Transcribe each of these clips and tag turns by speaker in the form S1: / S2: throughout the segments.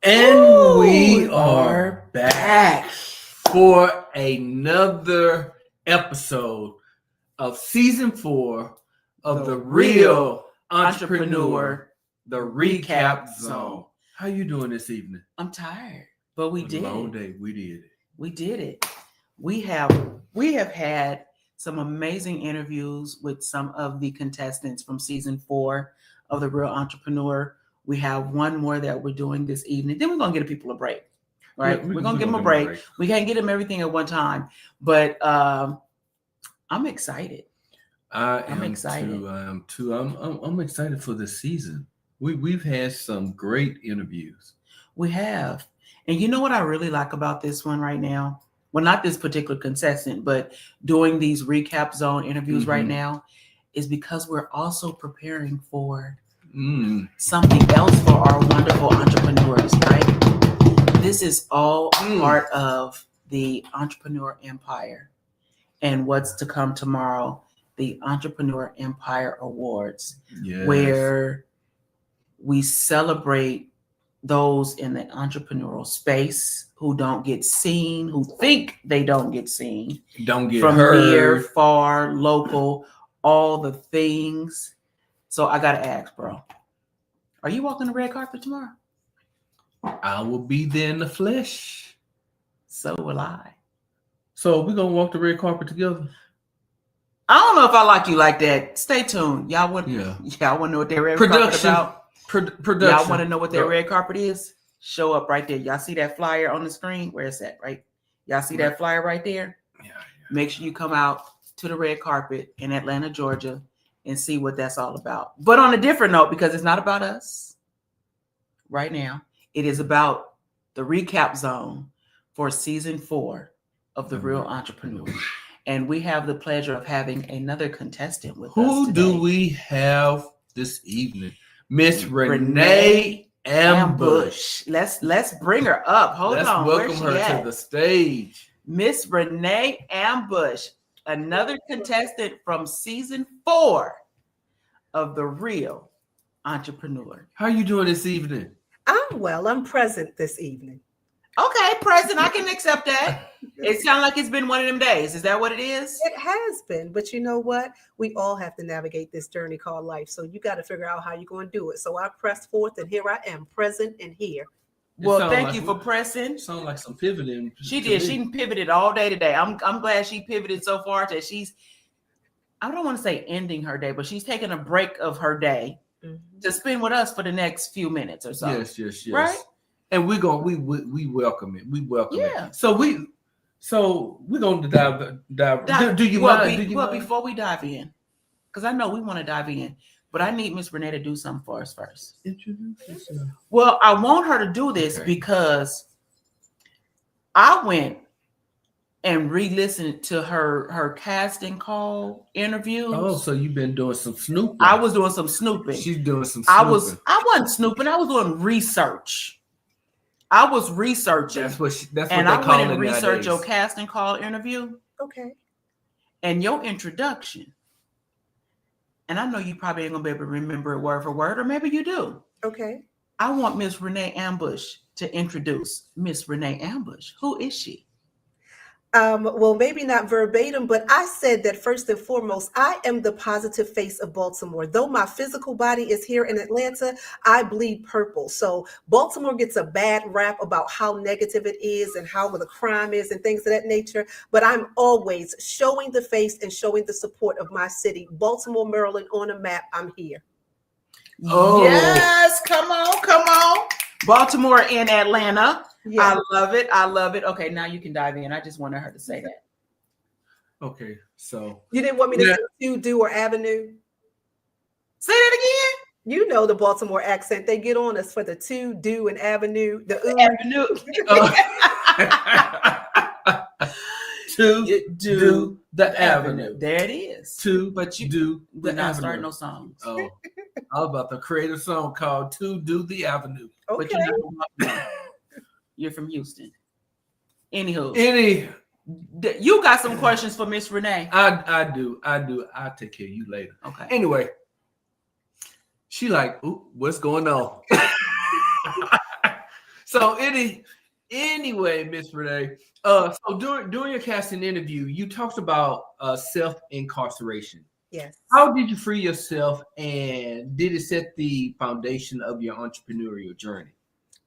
S1: And we are back for another episode of season 4 of the Real Entrepreneur, the Recap Zone. How you doing this evening?
S2: I'm tired, but we did it.
S1: Long day. We did it.
S2: We did it. We have had some amazing interviews with some of the contestants from season 4 of the Real Entrepreneur. We have one more that we're doing this evening. Then we're going to give people a break, right?
S1: Yeah,
S2: we're going to give them a break. We can't get them everything at one time, but I'm excited.
S1: I'm
S2: excited.
S1: Too. I'm excited for this season. We've had some great interviews.
S2: We have. And you know what I really like about this one right now? Well, not this particular contestant, but doing these recap zone interviews right now is because we're also preparing for something else for our wonderful entrepreneurs, right? This is all part of the Entrepreneur Empire and what's to come tomorrow, the Entrepreneur Empire Awards, where we celebrate those in the entrepreneurial space who don't get seen, who think they don't get seen,
S1: don't get
S2: from
S1: heard.
S2: Near, far, local, all the things. So I gotta ask, bro, are you walking the red carpet tomorrow?
S1: I will be there in the flesh.
S2: So will I.
S1: So we're gonna walk the red carpet together.
S2: I don't know if I like you like that. Stay tuned. Y'all want to know what that red carpet about?
S1: Production.
S2: Y'all want to know what that red carpet is? Show up right there. Y'all see that flyer on the screen? Where is that? Right? Y'all see that flyer right there?
S1: Yeah.
S2: Make sure you come out to the red carpet in Atlanta, Georgia, and see what that's all about. But on a different note, because it's not about us right now, it is about the recap zone for season 4 of The Real Entrepreneur. And we have the pleasure of having another contestant with us today.
S1: Who do we have this evening? Miss Rene Ambush.
S2: Let's bring her up. Let's
S1: welcome her to the stage.
S2: Miss Rene Ambush, another contestant from season 4 of The Real Entrepreneur.
S1: How are you doing this evening?
S3: I'm well. I'm present this evening.
S2: Okay, present. I can accept that. It sounds like it's been one of them days. Is that what it is?
S3: It has been. But you know what? We all have to navigate this journey called life. So you got to figure out how you're going to do it. So I pressed forth and here I am, present and here.
S2: Well, thank you for pressing.
S1: Sound like some pivoting.
S2: She did. She pivoted all day today. I'm glad she pivoted so far that I don't want to say ending her day, but she's taking a break of her day to spend with us for the next few minutes or so.
S1: Yes.
S2: Right?
S1: And we welcome it. We welcome it. So we're going to dive. Do you mind?
S2: Before we dive in, because I know we want to dive in, but I need Miss Rene to do something for us first.
S1: Introduce yourself.
S2: Well, I want her to do this because I went and re-listened to her casting call interviews.
S1: Oh, so you've been doing some snooping.
S2: I was doing some snooping.
S1: She's doing some snooping.
S2: I wasn't snooping. I was doing research. I was researching.
S1: That's what they call it.
S2: And I went and researched your casting call interview.
S3: Okay.
S2: And your introduction. And I know you probably ain't gonna be able to remember it word for word, or maybe you do.
S3: Okay.
S2: I want Miss Rene Ambush to introduce Miss Rene Ambush. Who is she?
S3: Well, maybe not verbatim, but I said that first and foremost, I am the positive face of Baltimore. Though my physical body is here in Atlanta, I bleed purple. So Baltimore gets a bad rap about how negative it is and how the crime is and things of that nature. But I'm always showing the face and showing the support of my city. Baltimore, Maryland on a map. I'm here.
S2: Oh. Yes, come on. Baltimore in Atlanta. Yeah. I love it. Okay, now you can dive in. I just wanted her to say that.
S1: Okay, so
S3: you didn't want me to say to, do, or avenue?
S2: Say that again.
S3: You know the Baltimore accent. They get on us for the to, do, and avenue. The
S2: avenue.
S1: To do the avenue.
S2: There it is.
S1: But you do.
S2: We're not starting no songs.
S1: Oh, I was about to create a song called "To Do the Avenue."
S3: Okay.
S2: But you're from Houston. Anywho. You got some questions for Miss Rene?
S1: I do. I'll take care of you later.
S2: Okay.
S1: Anyway, she like, ooh, what's going on? So anyway, Miss Rene. So during your casting interview, you talked about self-incarceration.
S3: Yes.
S1: How did you free yourself, and did it set the foundation of your entrepreneurial journey?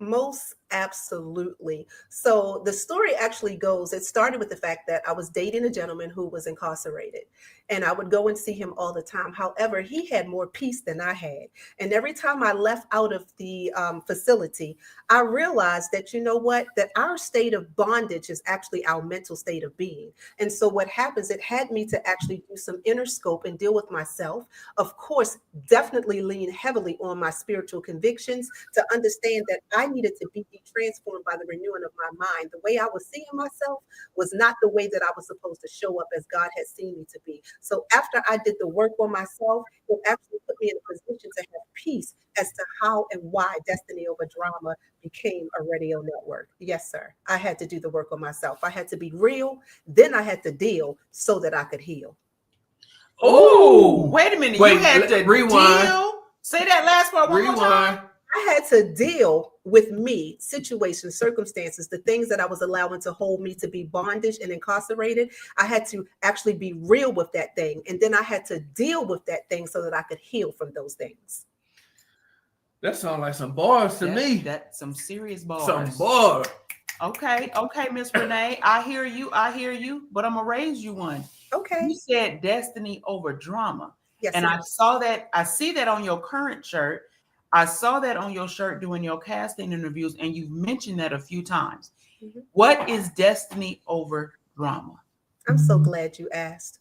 S3: Most absolutely. So the story actually goes, it started with the fact that I was dating a gentleman who was incarcerated, and I would go and see him all the time. However, he had more peace than I had. And every time I left out of the facility, I realized that, you know what, that our state of bondage is actually our mental state of being. And so what happens, it had me to actually do some inner scope and deal with myself. Of course, definitely lean heavily on my spiritual convictions to understand that I needed to be transformed by the renewing of my mind. The way I was seeing myself was not the way that I was supposed to show up as God had seen me to be. So after I did the work on myself, it actually put me in a position to have peace as to how and why Destiny Over Drama became a radio network. Yes, sir. I had to do the work on myself. I had to be real. Then I had to deal so that I could heal.
S2: Oh, wait a minute. You had to
S1: rewind.
S2: deal. Say that last part one more time.
S3: I had to deal with me, situations, circumstances, the things that I was allowing to hold me to be bondage and incarcerated. I had to actually be real with that thing. And then I had to deal with that thing so that I could heal from those things.
S1: That sounds like some bars to me.
S2: That's some serious bars.
S1: Some bars.
S2: Okay, Miss Rene. I hear you, but I'm gonna raise you one.
S3: Okay.
S2: You said destiny over drama.
S3: Yes.
S2: And I see that on your current shirt. I saw that on your shirt doing your casting interviews, and you've mentioned that a few times. Mm-hmm. What is destiny over drama?
S3: I'm so glad you asked.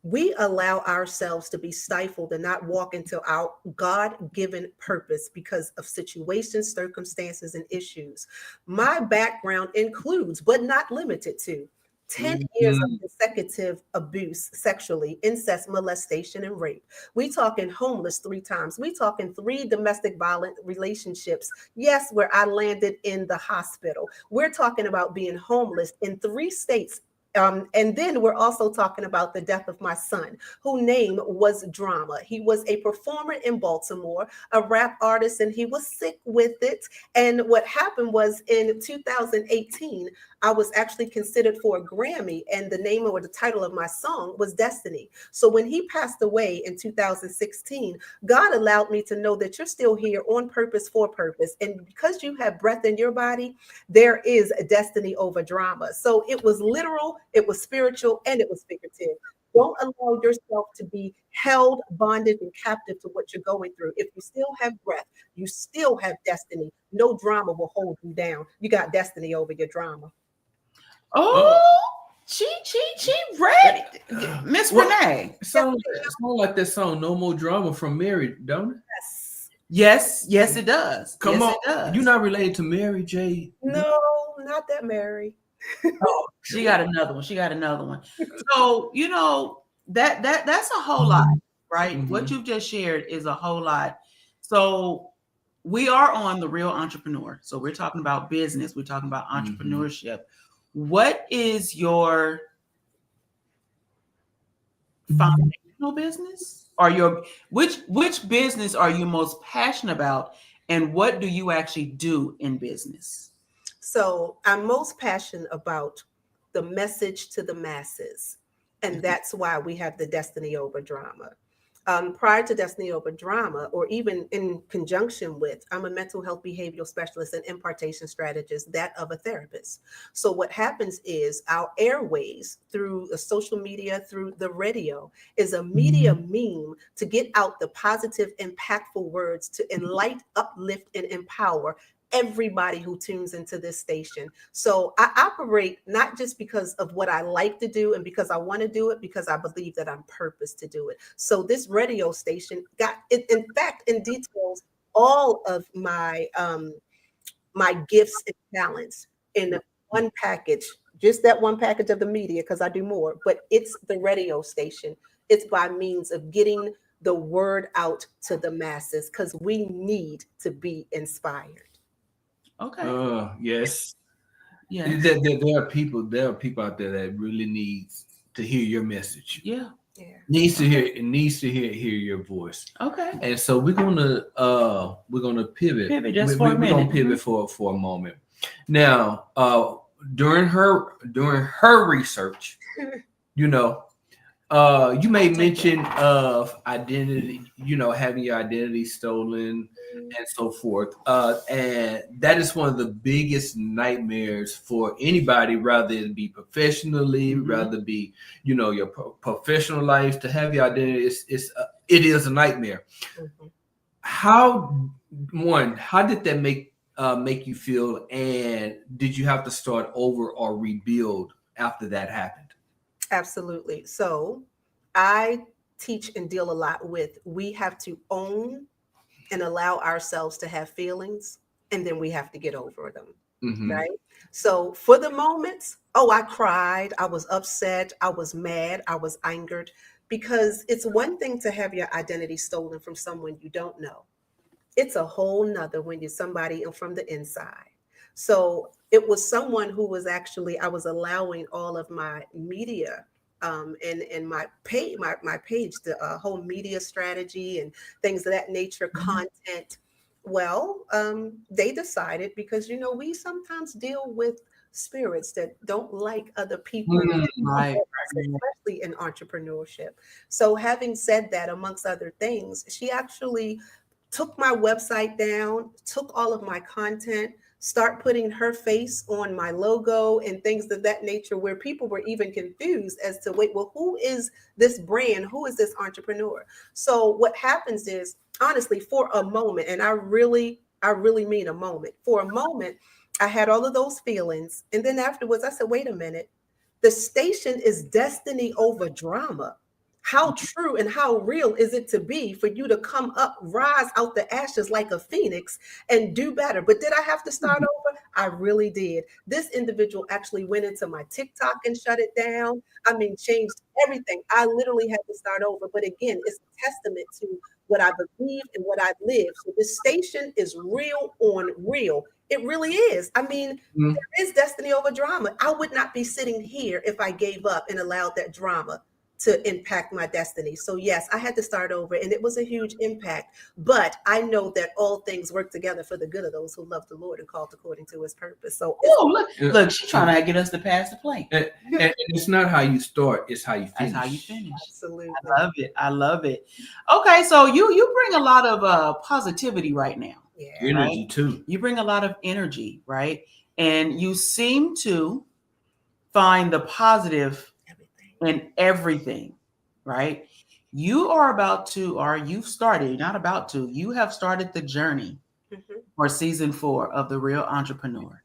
S3: We allow ourselves to be stifled and not walk into our God-given purpose because of situations, circumstances, and issues. My background includes, but not limited to, 10 years of consecutive abuse, sexually, incest, molestation, and rape. We talking homeless 3 times. We talking 3 domestic violent relationships. Yes, where I landed in the hospital. We're talking about being homeless in 3 states. And then we're also talking about the death of my son, whose name was Drama. He was a performer in Baltimore, a rap artist, and he was sick with it. And what happened was in 2018, I was actually considered for a Grammy, and the name or the title of my song was Destiny. So when he passed away in 2016, God allowed me to know that you're still here on purpose, for purpose. And because you have breath in your body, there is a destiny over drama. So it was literal, it was spiritual, and it was figurative. Don't allow yourself to be held, bonded, and captive to what you're going through. If you still have breath, you still have destiny. No drama will hold you down. You got destiny over your drama.
S2: Oh, she read Miss Rene.
S1: Sound like that song "No More Drama" from Mary, don't it?
S3: Yes,
S2: it does.
S1: Come on, you're not related to Mary J.
S3: No, not that Mary.
S2: Oh, she got another one. So you know that's a whole lot, right? Mm-hmm. What you've just shared is a whole lot. So we are on The Real Entrepreneur. So we're talking about business. We're talking about entrepreneurship. What is your foundational business? Or your which business are you most passionate about, and what do you actually do in business?
S3: So I'm most passionate about the message to the masses, and that's why we have the Destiny Over Drama. Prior to Destiny Over Drama, or even in conjunction with, I'm a mental health behavioral specialist and impartation strategist, that of a therapist. So what happens is our airways through the social media, through the radio, is a media meme to get out the positive, impactful words to enlighten, uplift, and empower everybody who tunes into this station. So I operate not just because of what I like to do and because I want to do it, because I believe that I'm purposed to do it. So this radio station got it, in fact, in details, all of my my gifts and talents in one package, just that one package of the media, because I do more, but it's the radio station. It's by means of getting the word out to the masses, because we need to be inspired.
S2: Okay.
S1: Yes. Yeah. There are people out there that really need to hear your message.
S2: Yeah.
S3: Yeah.
S1: Needs to hear your voice.
S2: Okay.
S1: And so we're gonna pivot.
S2: Pivot just for a minute.
S1: We're gonna pivot for a moment. Now, during her research, you know, you made mention of identity, having your identity stolen and so forth. And that is one of the biggest nightmares for anybody, rather it be professionally, rather be, your professional life, to have your identity. It is a nightmare.
S3: Mm-hmm.
S1: How did that make you feel? And did you have to start over or rebuild after that happened?
S3: Absolutely. So I teach and deal a lot with, we have to own and allow ourselves to have feelings, and then we have to get over them.
S1: Mm-hmm.
S3: Right. So for the moments, I cried, I was upset, I was mad, I was angered, because it's one thing to have your identity stolen from someone you don't know. It's a whole nother when you're somebody from the inside. So it was someone who was actually, I was allowing all of my media and my page, my page, the whole media strategy and things of that nature, content. Well, they decided, because we sometimes deal with spirits that don't like other people,
S2: Right.
S3: especially in entrepreneurship. So having said that, amongst other things, she actually took my website down, took all of my content, start putting her face on my logo and things of that nature, where people were even confused as to, wait, well, who is this brand? Who is this entrepreneur? So what happens is, honestly, for a moment, and I really mean a moment, for a moment, I had all of those feelings. And then afterwards I said, wait a minute, the station is destiny over drama. How true and how real is it to be for you to come up, rise out the ashes like a phoenix and do better? But did I have to start over? I really did. This individual actually went into my TikTok and shut it down. I mean, changed everything. I literally had to start over. But again, it's a testament to what I believe and what I live. So this station is real on real. It really is. I mean, there is destiny over drama. I would not be sitting here if I gave up and allowed that drama to impact my destiny. So yes, I had to start over, and it was a huge impact. But I know that all things work together for the good of those who love the Lord and called according to His purpose. So
S2: look, she's trying to get us to pass the plate.
S1: And it's not how you start; it's how you finish.
S2: That's how you finish.
S3: Absolutely,
S2: I love it. Okay, so you bring a lot of positivity right now.
S3: Yeah,
S1: energy too.
S2: You bring a lot of energy, right? And you seem to find the positive in everything, right? You are about to, or you've started, not about to, you have started the journey for season 4 of The Real Entrepreneur,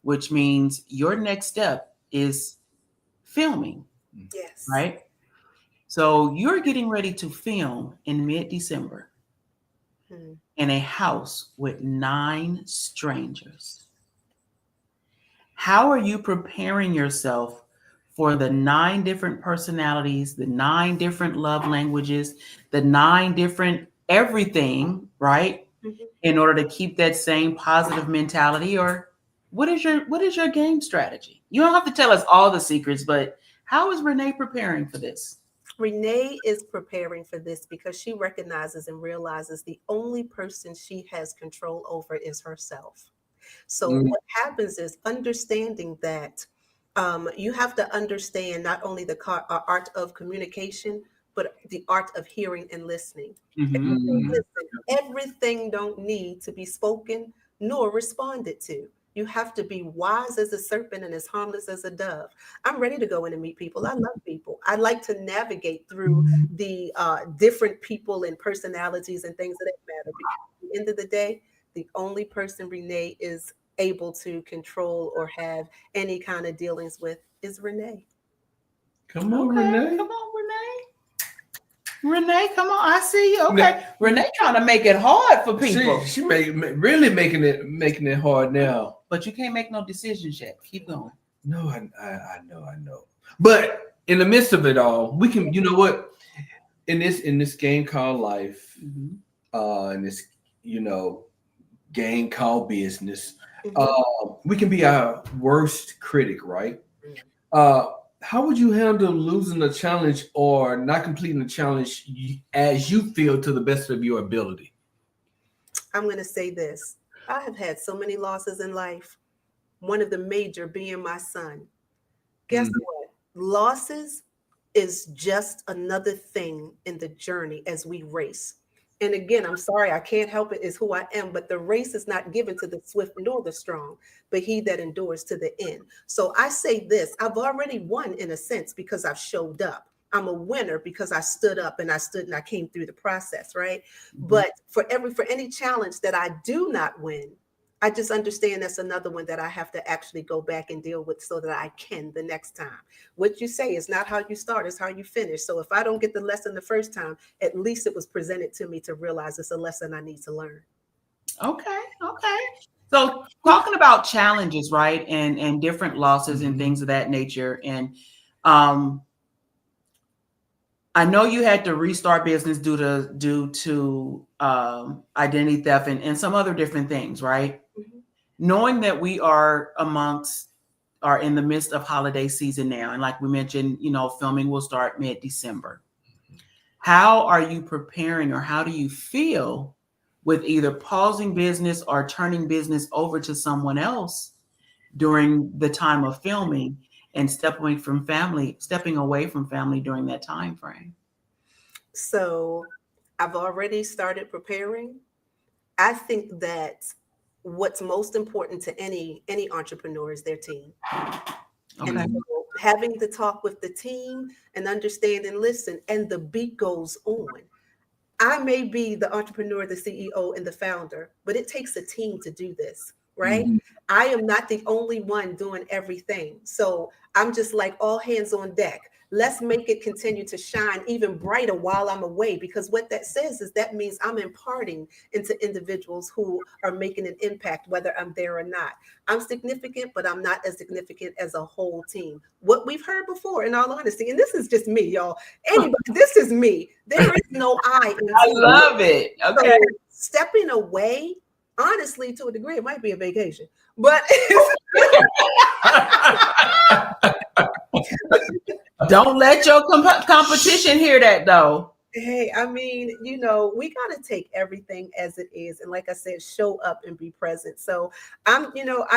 S2: which means your next step is filming.
S3: Yes.
S2: Right? So you're getting ready to film in mid-December in a house with 9 strangers. How are you preparing yourself for the 9 different personalities, the 9 different love languages, the 9 different everything, right? In order to keep that same positive mentality? Or what is your game strategy? You don't have to tell us all the secrets, but how is Rene preparing for this?
S3: Rene is preparing for this because she recognizes and realizes the only person she has control over is herself. So what happens is understanding that you have to understand not only the art of communication, but the art of hearing and listening. Everything don't need to be spoken nor responded to. You have to be wise as a serpent and as harmless as a dove. I'm ready to go in and meet people. I love people. I like to navigate through the different people and personalities and things that matter. Because at the end of the day, the only person Rene is able to control or have any kind of dealings with is Rene.
S1: Come on, Rene.
S2: Come on, Rene. Rene, come on. I see you. Okay. Rene trying to make it hard for people.
S1: She really making it hard now.
S2: But you can't make no decisions yet. Keep going.
S1: No, I know. But in the midst of it all, we can, you know what? In this game called life, in this, game called business, we can be our worst critic, right? how would you handle losing a challenge or not completing the challenge as you feel to the best of your ability?
S3: I'm going to say this. I have had so many losses in life. One of the major being my son. Guess
S1: Mm.
S3: what? Losses is just another thing in the journey as we race. And again, I'm sorry, I can't help it, is who I am, but the race is not given to the swift nor the strong, but he that endures to the end. So I say this, I've already won in a sense because I've showed up. I'm a winner because I stood up and I stood and I came through the process, right?
S2: Mhm.
S3: But for any challenge that I do not win, I just understand that's another one that I have to actually go back and deal with so that I can the next time. What you say is not how you start, it's how you finish. So if I don't get the lesson the first time, at least it was presented to me to realize it's a lesson I need to learn.
S2: Okay. Okay. So talking about challenges, right? And different losses and things of that nature. And um I know you had to restart business due to identity theft and some other different things, right?
S3: Mhm.
S2: Knowing that we are in the midst of holiday season now, and like we mentioned, filming will start mid-December. How are you preparing, or how do you feel with either pausing business or turning business over to someone else during the time of filming and stepping away from family during that time frame?
S3: So I've already started preparing. I think that what's most important to any entrepreneur is their team. And
S2: Okay.
S1: Mhm.
S3: so having the talk with the team and understand and listen, and the beat goes on. I may be the entrepreneur, the CEO, and the founder, but it takes a team to do this, right?
S1: Mhm.
S3: I am not the only one doing everything. So I'm just like all hands on deck. Let's make it continue to shine even brighter while I'm away, because what that says is that means I'm imparting into individuals who are making an impact, whether I'm there or not. I'm significant, but I'm not as significant as a whole team. What we've heard before, in all honesty, and this is just me, y'all. Anybody, this is me. There is no I in
S2: I
S3: team.
S2: love it. Okay.
S3: So stepping away, honestly, to a degree, it might be a vacation, but
S2: Don't let your competition hear that, though.
S3: hey, I mean, we got to take everything as it is. And like I said, show up and be present. So I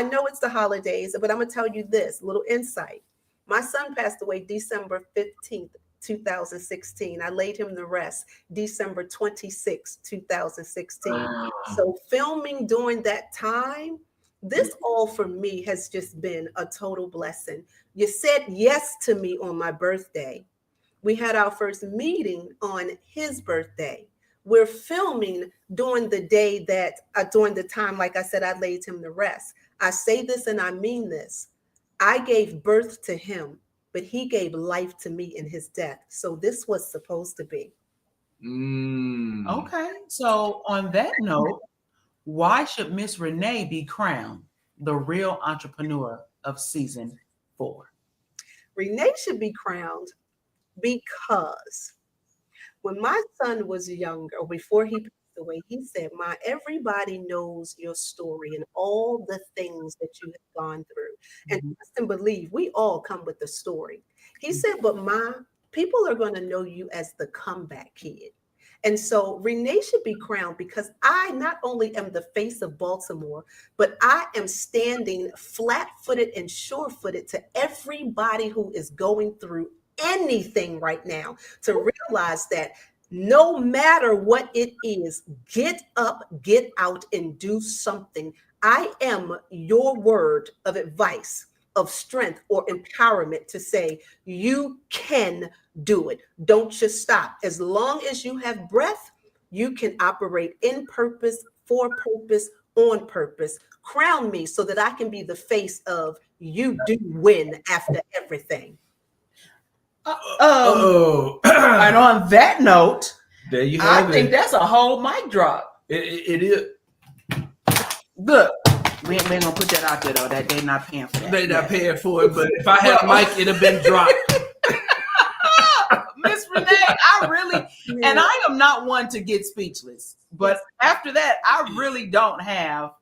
S3: know it's the holidays, but I'm going to tell you this little insight. My son passed away December 15th, 2016. I laid him to rest December 26th, 2016. So filming during that time, this all for me has just been a total blessing. You said yes to me on my birthday. We had our first meeting on his birthday. We're filming during the day during the time, like I said, I laid him to rest. I say this and I mean this. I gave birth to him, but he gave life to me in his death. So this was supposed to be.
S1: Mm.
S2: Okay. So on that note, why should Miss Rene be crowned the real entrepreneur of season 4?
S3: Rene should be crowned because when my son was younger, or before he passed away, he said, "Ma, everybody knows your story and all the things that you have gone through. And
S2: Mhm.
S3: trust and believe, we all come with a story." He said, "But Ma, people are going to know you as the comeback kid." And so Renee should be crowned because I not only am the face of Baltimore, but I am standing flat footed and sure footed to everybody who is going through anything right now, to realize that no matter what it is, get up, get out, and do something. I am your word of advice, of strength, or empowerment to say, you can do it. Don't just stop. As long as you have breath, you can operate in purpose, for purpose, on purpose. Crown me so that I can be the face of you do win after everything.
S1: Oh,
S2: And on that note,
S1: there you
S2: I
S1: have
S2: think
S1: it.
S2: that's a whole mic drop.
S1: It is.
S2: Look, we ain't gonna put that out there though. That they not paying for that.
S1: They not paying for it, but if I had a
S2: Well-
S1: mic, it'd have been dropped.
S2: Miss Renee, I really, and I am not one to get speechless, but after that, I really don't have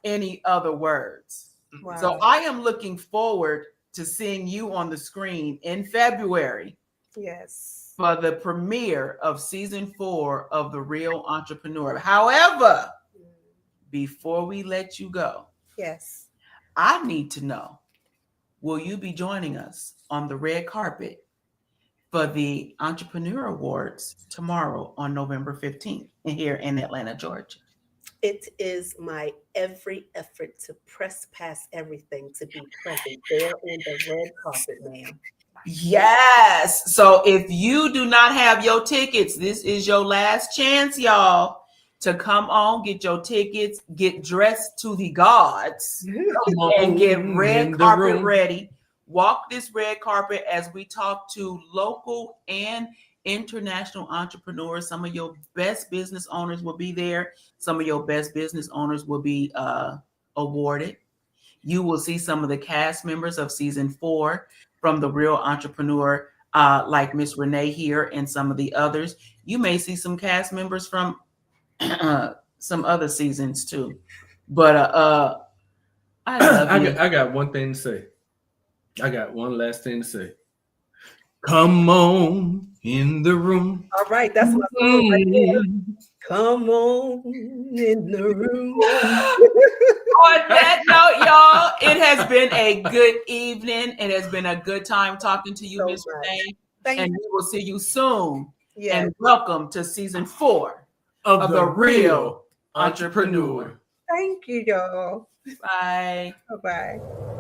S2: any other words.
S3: Wow.
S2: So I am looking forward to seeing you on the screen in February
S3: Yes.
S2: for the premiere of season 4 of The Real Entrepreneur. However, before we let you go,
S3: Yes.
S2: I need to know, will you be joining us on the red carpet for the Entrepreneur Awards tomorrow on November 15th here in Atlanta, Georgia?
S3: It is my every effort to press past everything to be present there on the red carpet, ma'am.
S2: Yes. So if you do not have your tickets, this is your last chance, y'all, to come on, get your tickets, get dressed to the gods, and get red carpet ready. Walk this red carpet as we talk to local and international entrepreneurs. Some of your best business owners will be there. Some of your best business owners will be awarded. You will see some of the cast members of season 4 from The Real Entrepreneur, like Miss Rene here and some of the others. You may see some cast members from some other seasons too. But I love you.
S1: I got one thing to say. I got one last thing to say. Come on in the room.
S3: All right, that's my song right there. Come on in the room.
S2: On that note, y'all, it has been a good evening. It has been a good time talking to you,
S3: So
S2: Miss
S3: much.
S2: Renee.
S3: Thank
S2: And
S3: you.
S2: we will see you soon.
S3: Yes.
S2: And welcome to season 4
S1: Of
S2: The Real Entrepreneur.
S3: Thank you, y'all.
S2: Bye.
S3: Bye-bye.